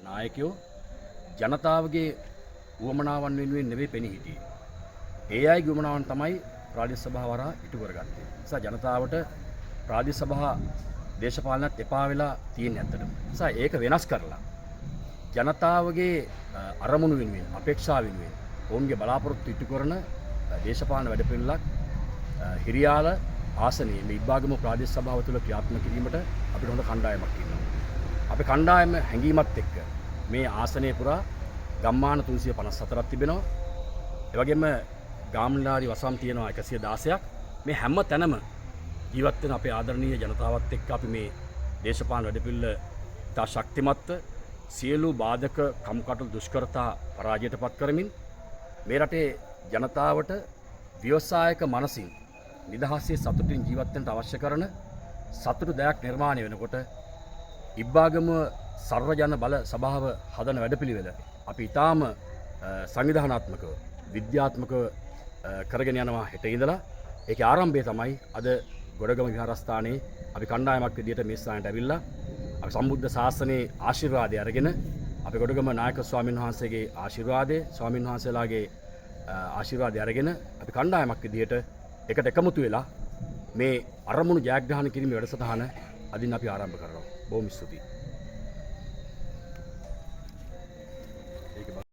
නායකයෝ ජනතාවගේ උවමනාවන් වෙනුවෙන් නෙවෙයි පෙනී හිටියේ. ඒ අයගේ උවමනාවන් තමයි ප්‍රාදේශ සභාව හරහා ඉටු කරගත්තේ. ඒ නිසා ජනතාවට ප්‍රාදේශ සභා දේශපාලනත් එපා වෙලා තියෙන්නේ ඇත්තටම. ඒ නිසා ඒක වෙනස් කරලා ජනතාවගේ අරමුණු වෙනුවෙන් අපේක්ෂා වෙනුවෙන් ඔවුන්ගේ බලාපොරොත්තු ඉටු කරන දේශපාලන වැඩපිළිවෙලක් හිරියාල ආසනයේ මේ ඉබ්බාගම ප්‍රාදේශ සභාව තුළ ක්‍රියාත්මක කිරීමට අපිට හොඳ කණ්ඩායමක් ඉන්නවා. අපේ කණ්ඩායම හැඟීමත් එක්ක මේ ආසනය පුරා ගම්මාන 354ක් තිබෙනවා. ඒ වගේම ගාම්ලාරි වසම් තියෙනවා 116ක්. මේ හැම තැනම ජීවත් වෙන අපේ ආදරණීය ජනතාවත් එක්ක අපි මේ දේශපාලන වැඩපිළිවෙල තා ශක්තිමත්ව සියලු බාධක කම්කටොළු දුෂ්කරතා පරාජයටපත් කරමින් මේ රටේ ජනතාවට ව්‍යවසායක මනසින් නිදහසේ සතුටින් ජීවත් වෙන්න අවශ්‍ය කරන සතුටුදායක නිර්මාණය වෙනකොට ඉබ්බාගම සර්වජන බල සභාව හදන වැඩපිළිවෙල අපි ඊටාම සංවිධානාත්මකව විද්‍යාත්මකව කරගෙන යනවා හෙට ඉඳලා. ඒකේ ආරම්භය තමයි අද ගොඩගම විහාරස්ථානයේ අපි කණ්ඩායමක් විදියට මේ ස්ථානයට ඇවිල්ලා අපි සම්බුද්ධ ශාසනයේ ආශිර්වාදය අරගෙන අපි ගොඩගම නායක ස්වාමින් වහන්සේගේ ආශිර්වාදය ස්වාමින් වහන්සේලාගේ ආශිර්වාදය අරගෙන අපි කණ්ඩායමක් විදියට එකට එකමුතු වෙලා මේ අරමුණු ජයග්‍රහණය කිරීමේ වැඩසටහන අදින් අපි ආරම්භ කරනවා. බොහොම ස්තුතියි.